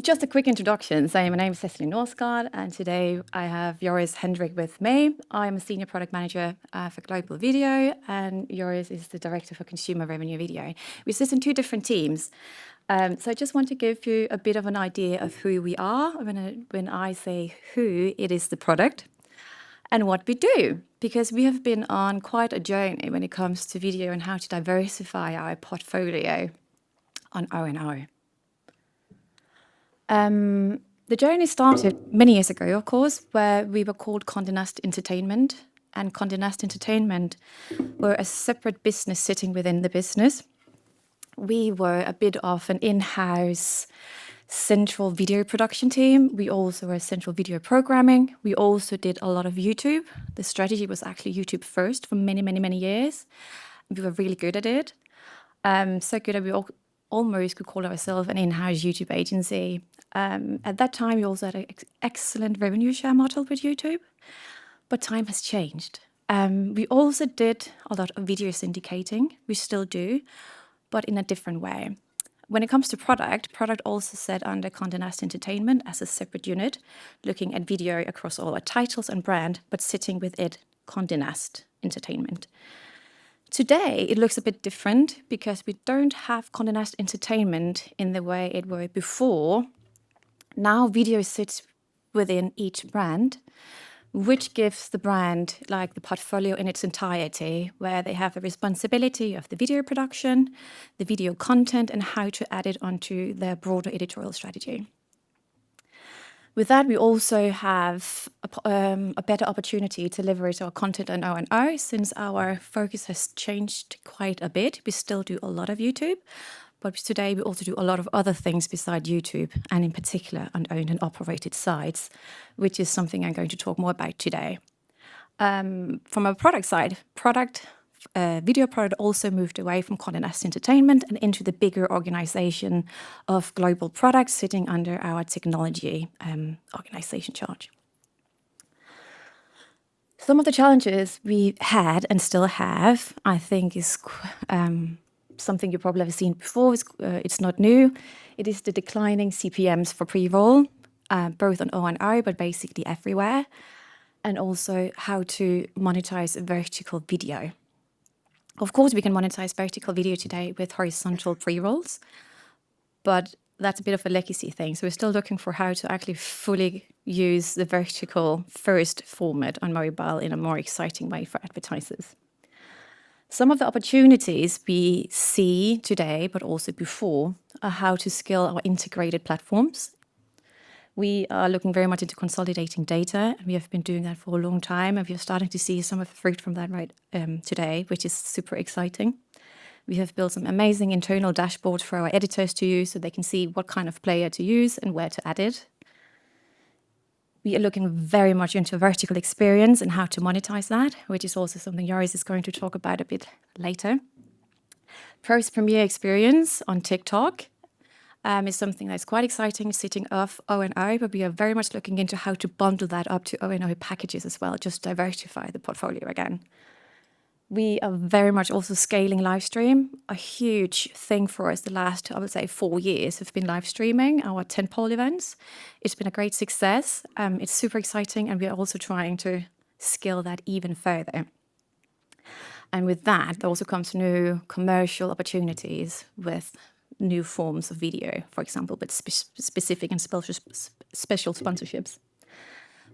Just a quick introduction. So my name is Cecilie Norsgaard, and today I have Joris Hendrik with me. I'm a senior product manager for global video, and Joris is the director for consumer revenue video. We sit in two different teams. So I just want to give you a bit of an idea of who we are. When I say who, it is the product and what we do, because we have been on quite a journey when it comes to video and how to diversify our portfolio on O&O. The journey started many years ago, of course, where we were called Conde Nast Entertainment, and Conde Nast Entertainment were a separate business sitting within the business. We were a bit of an in-house central video production team. We also were central video programming. We also did a lot of YouTube. The strategy was actually YouTube first for many, many, many years. We were really good at it. So good that we almost could call ourselves an in-house YouTube agency. At that time, we also had an excellent revenue share model with YouTube, but time has changed. We also did a lot of video syndicating. We still do, but in a different way. When it comes to product also sat under Conde Nast Entertainment as a separate unit, looking at video across all our titles and brand, but sitting with it, Conde Nast Entertainment. Today, it looks a bit different because we don't have Conde Nast Entertainment in the way it were before. Now video sits within each brand, which gives the brand like the portfolio in its entirety, where they have the responsibility of the video production, the video content, and how to add it onto their broader editorial strategy. With that, we also have a better opportunity to leverage our content on O&O, since our focus has changed quite a bit. We still do a lot of YouTube, but today we also do a lot of other things besides YouTube, and in particular on owned and operated sites, which is something I'm going to talk more about today. From a product side, video product also moved away from Conde Nast Entertainment and into the bigger organization of global products sitting under our technology organization charge. Some of the challenges we had and still have, I think, is something you probably have seen before. It's not new. It is the declining CPMs for pre-roll, both on O&O, but basically everywhere, and also how to monetize vertical video. Of course, we can monetize vertical video today with horizontal pre-rolls, but that's a bit of a legacy thing. So we're still looking for how to actually fully use the vertical first format on mobile in a more exciting way for advertisers. Some of the opportunities we see today, but also before, are how to scale our integrated platforms. We are looking very much into consolidating data, and we have been doing that for a long time, and we are starting to see some of the fruit from that today, which is super exciting. We have built some amazing internal dashboards for our editors to use so they can see what kind of player to use and where to add it. We are looking very much into vertical experience and how to monetize that, which is also something Joris is going to talk about a bit later. Post-premiere experience on TikTok is something that's quite exciting, sitting off O&O, but we are very much looking into how to bundle that up to O&O packages as well, just diversify the portfolio again. We are very much also scaling live stream. A huge thing for us the last, I would say, 4 years have been live streaming our tentpole events. It's been a great success. It's super exciting, and we are also trying to scale that even further. And with that, there also comes new commercial opportunities with new forms of video, for example, but specific and special sponsorships.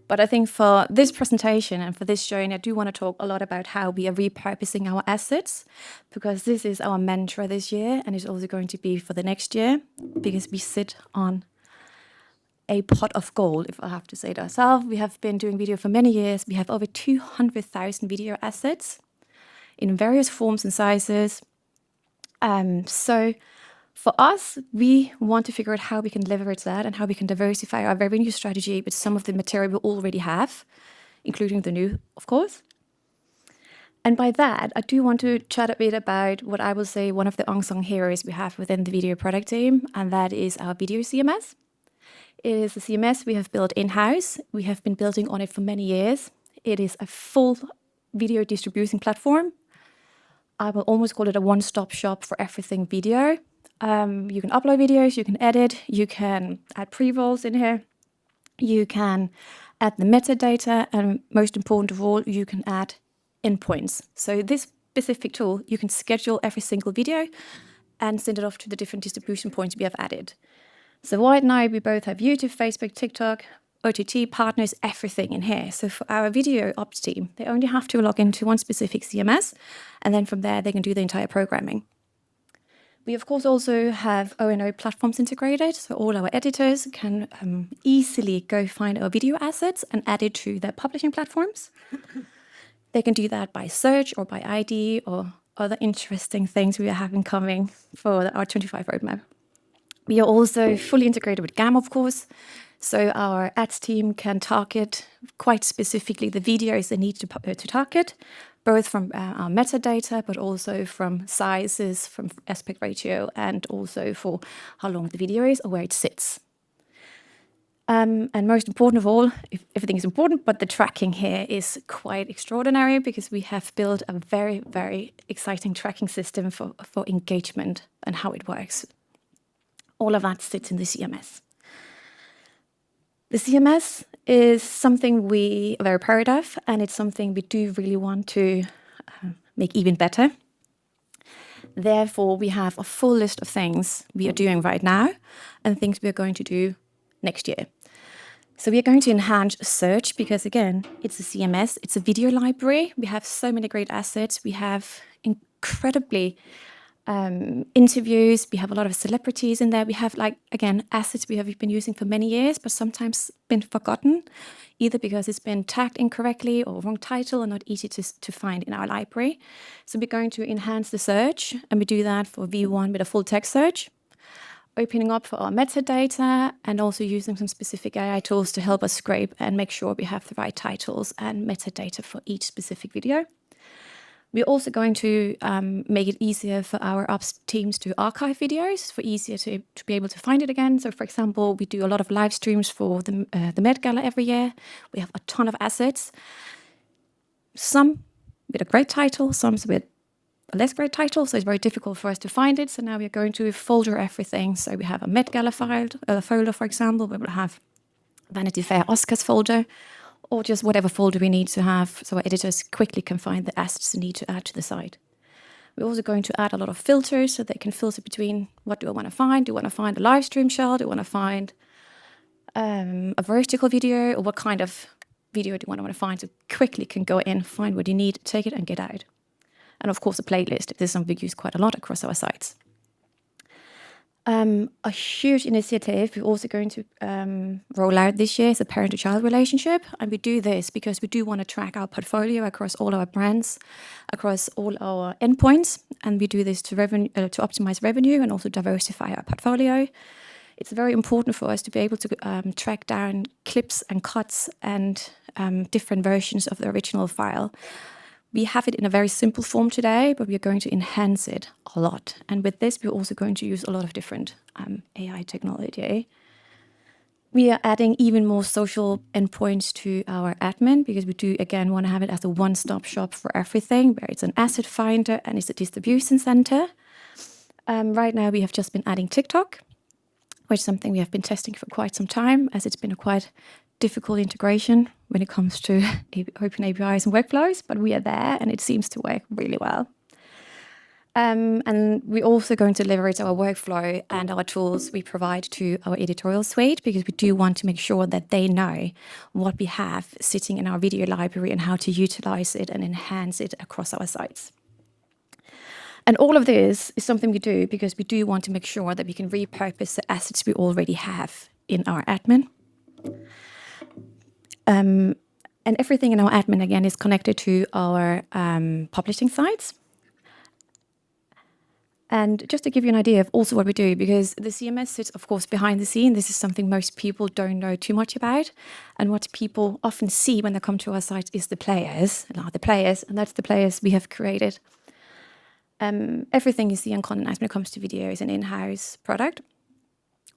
But I think for this presentation and for this journey, I do want to talk a lot about how we are repurposing our assets, because this is our mantra this year, and it's also going to be for the next year, because we sit on a pot of gold, if I have to say it ourselves. We have been doing video for many years. We have over 200,000 video assets in various forms and sizes. So for us, we want to figure out how we can leverage that and how we can diversify our revenue strategy with some of the material we already have, including the new, of course. And by that, I do want to chat a bit about what I will say one of the unsung heroes we have within the video product team, and that is our video CMS. It is a CMS we have built in-house. We have been building on it for many years. It is a full video distribution platform. I will almost call it a one-stop shop for everything video. You can upload videos, you can edit, you can add pre-rolls in here, you can add the metadata, and most important of all, you can add endpoints. So this specific tool, you can schedule every single video and send it off to the different distribution points we have added. So right now we both have YouTube, Facebook, TikTok, OTT partners, everything in here. So for our video ops team, they only have to log into one specific CMS, and then from there they can do the entire programming. We of course also have O&O platforms integrated, so all our editors can easily go find our video assets and add it to their publishing platforms. They can do that by search or by ID or other interesting things we are having coming for our 25 roadmap. We are also fully integrated with GAM, of course, so our ads team can target quite specifically the videos they need to target, both from our metadata, but also from sizes, from aspect ratio, and also for how long the video is or where it sits. And most important of all, everything is important, but the tracking here is quite extraordinary because we have built a very, very exciting tracking system for engagement and how it works. All of that sits in the CMS. The CMS is something we are very proud of, and it's something we do really want to make even better. Therefore, we have a full list of things we are doing right now and things we are going to do next year. So we are going to enhance search because, again, it's a CMS, it's a video library. We have so many great assets. We have incredibly interviews. We have a lot of celebrities in there. We have, like, again, assets we have been using for many years, but sometimes been forgotten, either because it's been tagged incorrectly or wrong title and not easy to find in our library. So we're going to enhance the search, and we do that for V1 with a full text search, opening up for our metadata, and also using some specific AI tools to help us scrape and make sure we have the right titles and metadata for each specific video. We're also going to make it easier for our ops teams to archive videos, for easier to be able to find it again. So, for example, we do a lot of live streams for the Met Gala every year. We have a ton of assets, some with a great title, some with a less great title, so it's very difficult for us to find it. So now we're going to folder everything. So we have a Met Gala folder, for example, where we'll have Vanity Fair Oscars folder, or just whatever folder we need to have so our editors quickly can find the assets they need to add to the site. We're also going to add a lot of filters so they can filter between what do I want to find? Do I want to find a live stream shot? Do I want to find a vertical video? Or what kind of video do I want to find? So quickly can go in, find what you need, take it and get out. And of course a playlist, if this is something we use quite a lot across our sites. A huge initiative we're also going to roll out this year is a parent-to-child relationship. And we do this because we do want to track our portfolio across all our brands, across all our endpoints. And we do this to optimize revenue and also diversify our portfolio. It's very important for us to be able to track down clips and cuts and different versions of the original file. We have it in a very simple form today, but we are going to enhance it a lot. And with this, we're also going to use a lot of different AI technology. We are adding even more social endpoints to our admin because we do, again, want to have it as a one-stop shop for everything, where it's an asset finder and it's a distribution center. Right now, we have just been adding TikTok, which is something we have been testing for quite some time, as it's been a quite difficult integration when it comes to open APIs and workflows, but we are there and it seems to work really well. And we're also going to leverage our workflow and our tools we provide to our editorial suite because we do want to make sure that they know what we have sitting in our video library and how to utilize it and enhance it across our sites. And all of this is something we do because we do want to make sure that we can repurpose the assets we already have in our admin. And everything in our admin, again, is connected to our publishing sites. And just to give you an idea of also what we do, because the CMS sits, of course, behind the scene. This is something most people don't know too much about. And what people often see when they come to our site is the players, and that's the players we have created. Everything you see on Conde Nast when it comes to video is an in-house product,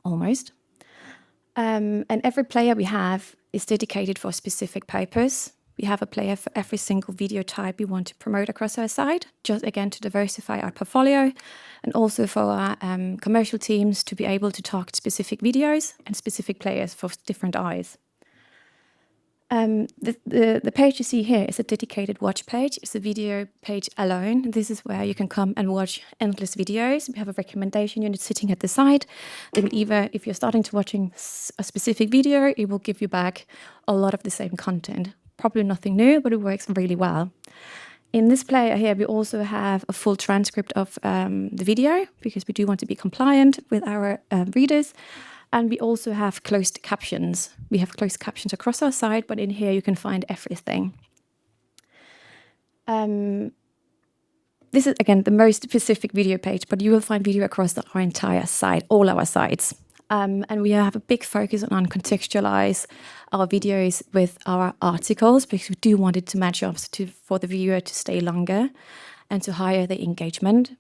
almost. And every player we have is dedicated for a specific purpose. We have a player for every single video type we want to promote across our site, just again to diversify our portfolio, and also for our commercial teams to be able to target specific videos and specific players for different eyes. The page you see here is a dedicated watch page. It's a video page alone. This is where you can come and watch endless videos. We have a recommendation unit sitting at the side. They will either, if you're starting to watching a specific video, it will give you back a lot of the same content. Probably nothing new, but it works really well. In this player here, we also have a full transcript of the video because we do want to be compliant with our readers. And we also have closed captions. We have closed captions across our site, but in here you can find everything. This is, again, the most specific video page, but you will find video across our entire site, all our sites. And we have a big focus on contextualize our videos with our articles because we do want it to match up for the viewer to stay longer and to higher the engagement.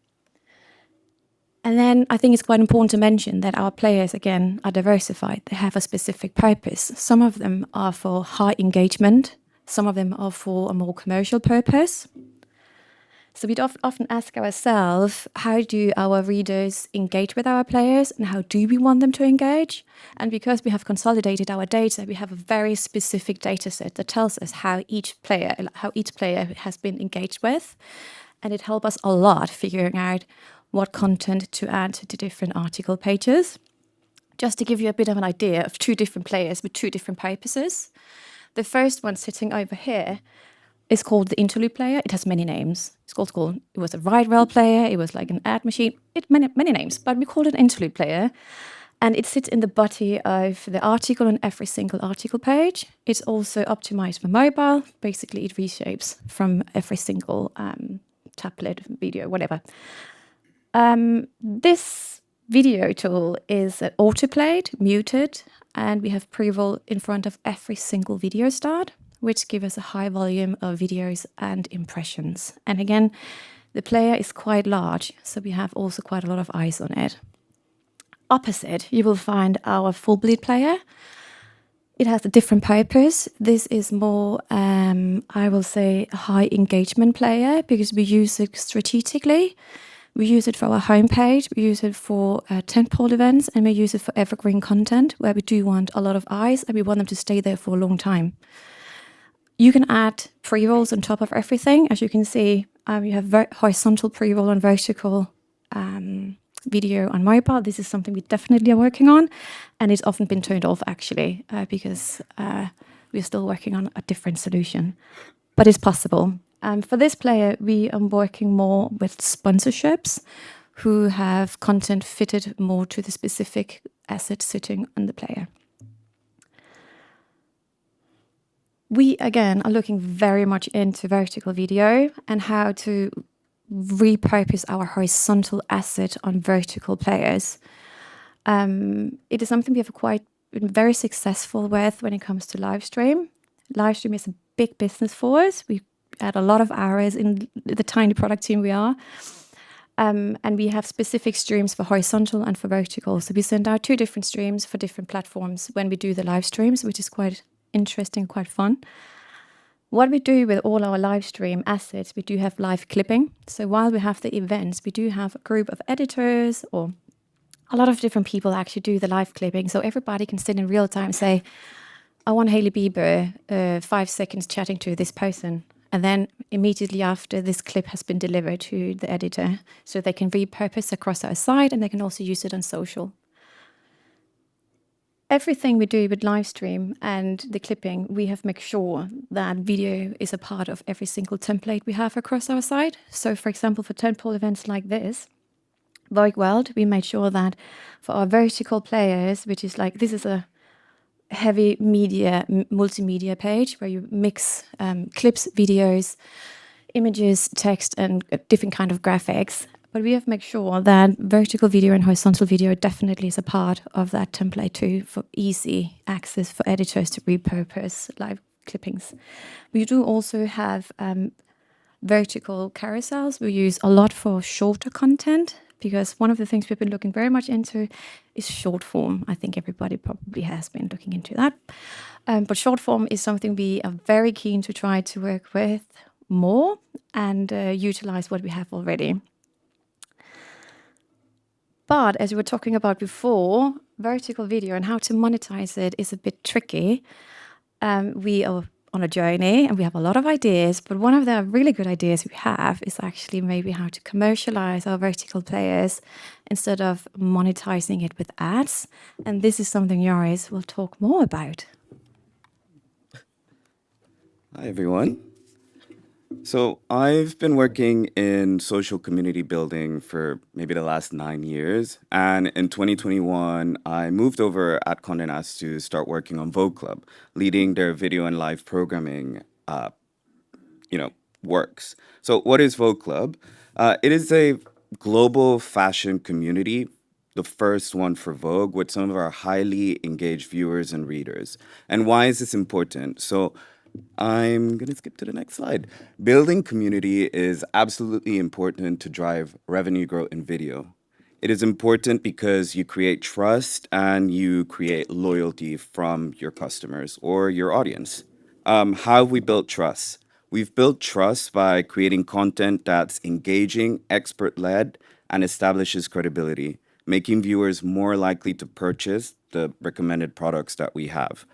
And then I think it's quite important to mention that our players, again, are diversified. They have a specific purpose. Some of them are for high engagement. Some of them are for a more commercial purpose. So we'd often ask ourselves, how do our readers engage with our players and how do we want them to engage? And because we have consolidated our data, we have a very specific data set that tells us how each player has been engaged with. And it helps us a lot figuring out what content to add to different article pages. Just to give you a bit of an idea of two different players with two different purposes. The first one sitting over here is called the interlude player. It has many names. It was a ride rail player. It was like an ad machine. Many names, but we call it an interlude player. And it sits in the body of the article on every single article page. It's also optimized for mobile. Basically, it reshapes from every single tablet, video, whatever. This video tool is autoplayed, muted, and we have pre-roll in front of every single video start, which gives us a high volume of videos and impressions. And again, the player is quite large, so we have also quite a lot of eyes on it. Opposite, you will find our full bleed player. It has a different purpose. This is more, I will say, a high engagement player because we use it strategically. We use it for our homepage, we use it for tentpole events, and we use it for evergreen content where we do want a lot of eyes and we want them to stay there for a long time. You can add pre-rolls on top of everything. As you can see, you have horizontal pre-roll and vertical video on mobile. This is something we definitely are working on, and it's often been turned off actually because we're still working on a different solution, but it's possible. For this player, we are working more with sponsorships who have content fitted more to the specific asset sitting on the player. We, again, are looking very much into vertical video and how to repurpose our horizontal asset on vertical players. It is something we have been very successful with when it comes to live stream. Live stream is a big business for us. We add a lot of hours in the tiny product team we are. And we have specific streams for horizontal and for vertical. So we send out 2 different streams for different platforms when we do the live streams, which is quite interesting, quite fun. What we do with all our live stream assets, we do have live clipping. So while we have the events, we do have a group of editors or a lot of different people actually do the live clipping. So everybody can sit in real time and say, I want Hailey Bieber 5 seconds chatting to this person. And then immediately after, this clip has been delivered to the editor. So they can repurpose across our site and they can also use it on social. Everything we do with live stream and the clipping, we have made sure that video is a part of every single template we have across our site. So for example, for tentpole events like this, Vogue World, we made sure that for our vertical players, which is like, this is a heavy media, multimedia page where you mix clips, videos, images, text, and different kind of graphics. But we have made sure that vertical video and horizontal video definitely is a part of that template too, for easy access for editors to repurpose live clippings. We do also have vertical carousels we use a lot for shorter content because one of the things we've been looking very much into is short form. I think everybody probably has been looking into that. But short form is something we are very keen to try to work with more and utilize what we have already. But as we were talking about before, vertical video and how to monetize it is a bit tricky. We are on a journey and we have a lot of ideas, but one of the really good ideas we have is actually maybe how to commercialize our vertical players instead of monetizing it with ads. And this is something Joris will talk more about. Hi, everyone. So I've been working in social community building for maybe the last 9 years. And in 2021, I moved over at Conde Nast to start working on Vogue Club, leading their video and live programming, works. So what is Vogue Club? It is a global fashion community, the first one for Vogue, with some of our highly engaged viewers and readers. And why is this important? So I'm going to skip to the next slide. Building community is absolutely important to drive revenue growth in video. It is important because you create trust and you create loyalty from your customers or your audience. How have we built trust? We've built trust by creating content that's engaging, expert-led, and establishes credibility, making viewers more likely to purchase the recommended products that we have.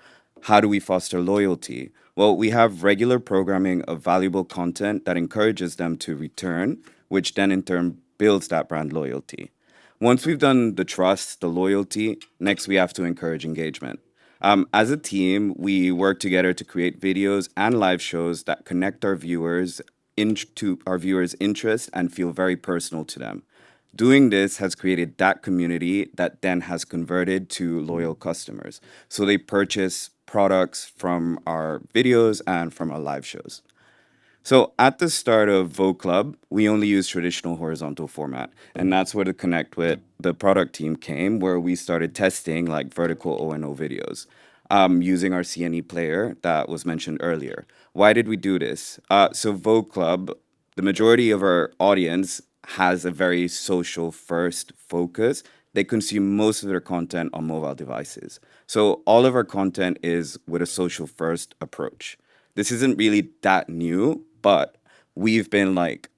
How do we foster loyalty? Well, we have regular programming of valuable content that encourages them to return, which then in turn builds that brand loyalty. Once we've done the trust, the loyalty, next we have to encourage engagement. As a team, we work together to create videos and live shows that connect our viewers into our viewers' interests and feel very personal to them. Doing this has created that community that then has converted to loyal customers. So they purchase products from our videos and from our live shows. So at the start of Vogue Club, we only use traditional horizontal format. And that's where the connect with the product team came, where we started testing like vertical O&O videos using our CNE player that was mentioned earlier. Why did we do this? So Vogue Club, the majority of our audience has a very social first focus. They consume most of their content on mobile devices. So all of our content is with a social first approach. This isn't really that new, but we've been like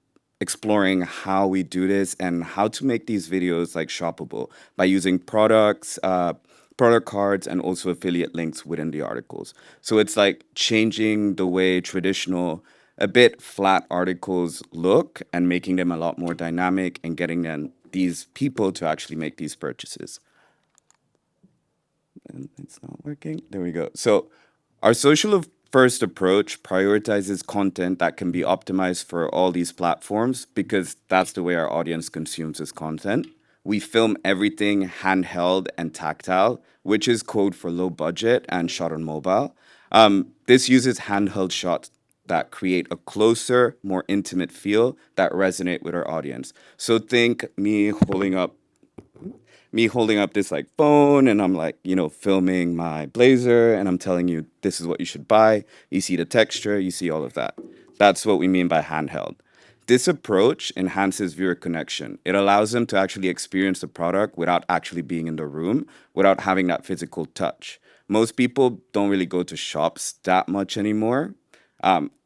exploring how we do this and how to make these videos like shoppable by using products, product cards, and also affiliate links within the articles. So it's like changing the way traditional, a bit flat articles look and making them a lot more dynamic and getting them these people to actually make these purchases. And it's not working. There we go. So our social first approach prioritizes content that can be optimized for all these platforms because that's the way our audience consumes this content. We film everything handheld and tactile, which is code for low budget and shot on mobile. This uses handheld shots that create a closer, more intimate feel that resonate with our audience. So think me holding up this like phone and I'm like, filming my blazer and I'm telling you this is what you should buy. You see the texture, you see all of that. That's what we mean by handheld. This approach enhances viewer connection. It allows them to actually experience the product without actually being in the room, without having that physical touch. Most people don't really go to shops that much anymore.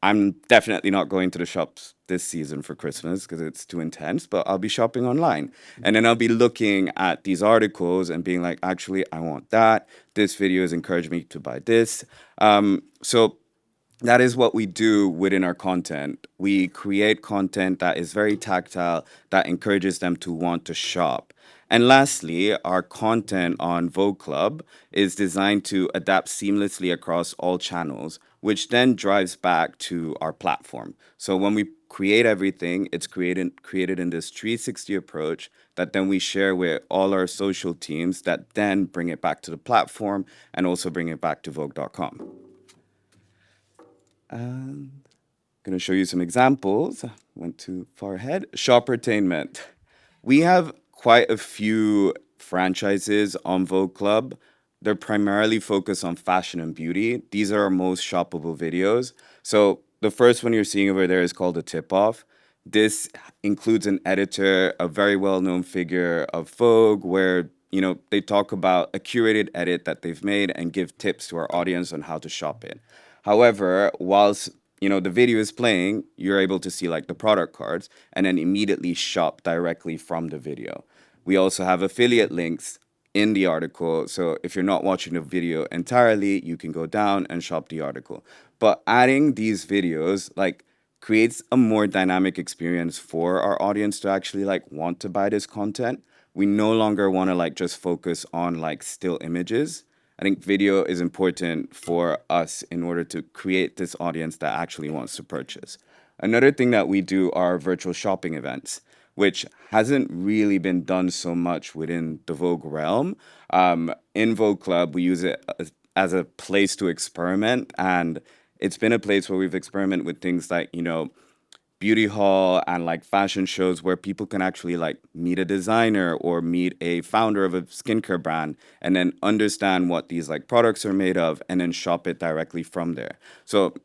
I'm definitely not going to the shops this season for Christmas because it's too intense, but I'll be shopping online. And then I'll be looking at these articles and being like, actually, I want that. This video has encouraged me to buy this. So that is what we do within our content. We create content that is very tactile, that encourages them to want to shop. And lastly, our content on Vogue Club is designed to adapt seamlessly across all channels, which then drives back to our platform. So when we create everything, it's created in this 360 approach that then we share with all our social teams that then bring it back to the platform and also bring it back to Vogue.com. I'm going to show you some examples. Went too far ahead. Shoppertainment. We have quite a few franchises on Vogue Club. They're primarily focused on fashion and beauty. These are our most shoppable videos. So the first one you're seeing over there is called a tip-off. This includes an editor, a very well-known figure of Vogue, where they talk about a curated edit that they've made and give tips to our audience on how to shop it. However, whilst the video is playing, you're able to see like the product cards and then immediately shop directly from the video. We also have affiliate links in the article. So if you're not watching the video entirely, you can go down and shop the article. But adding these videos like creates a more dynamic experience for our audience to actually like want to buy this content. We no longer want to like just focus on like still images. I think video is important for us in order to create this audience that actually wants to purchase. Another thing that we do are virtual shopping events, which hasn't really been done so much within the Vogue realm. In Vogue Club, we use it as a place to experiment, and it's been a place where we've experimented with things like, beauty hall and like fashion shows where people can actually like meet a designer or meet a founder of a skincare brand and then understand what these like products are made of and then shop it directly from there. So,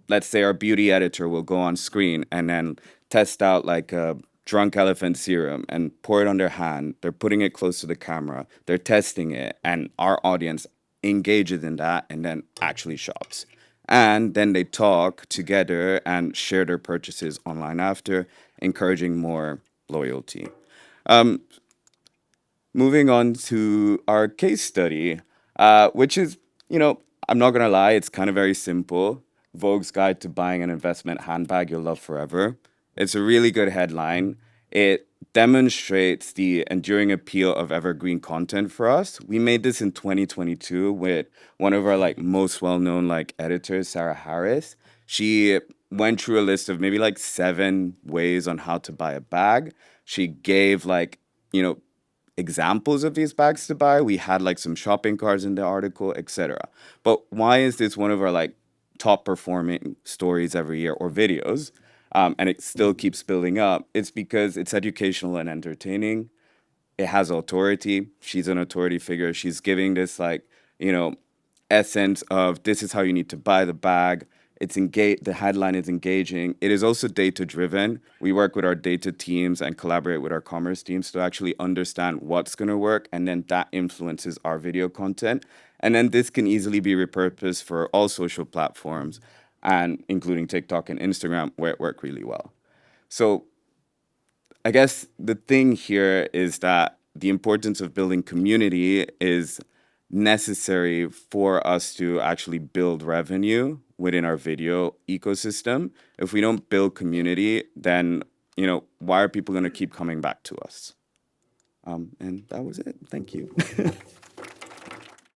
let's say our beauty editor will go on screen and then test out like a drunk elephant serum and pour it on their hand. They're putting it close to the camera. They're testing it, and our audience engages in that and then actually shops. And then they talk together and share their purchases online after, encouraging more loyalty. Moving on to our case study, which is, I'm not going to lie, it's kind of very simple. Vogue's Guide to Buying an Investment Handbag You'll Love Forever. It's a really good headline. It demonstrates the enduring appeal of evergreen content for us. We made this in 2022 with one of our like most well-known like editors, Sarah Harris. She went through a list of maybe like 7 ways on how to buy a bag. She gave like, examples of these bags to buy. We had like some shopping carts in the article, etc. But why is this one of our like top performing stories every year or videos? And it still keeps building up. It's because it's educational and entertaining. It has authority. She's an authority figure. She's giving this like, essence of this is how you need to buy the bag. The headline is engaging. It is also data driven. We work with our data teams and collaborate with our commerce teams to actually understand what's going to work, and then that influences our video content. And then this can easily be repurposed for all social platforms, and including TikTok and Instagram, where it work really well. So I guess the thing here is that the importance of building community is necessary for us to actually build revenue within our video ecosystem. If we don't build community, then why are people going to keep coming back to us? And that was it. Thank you.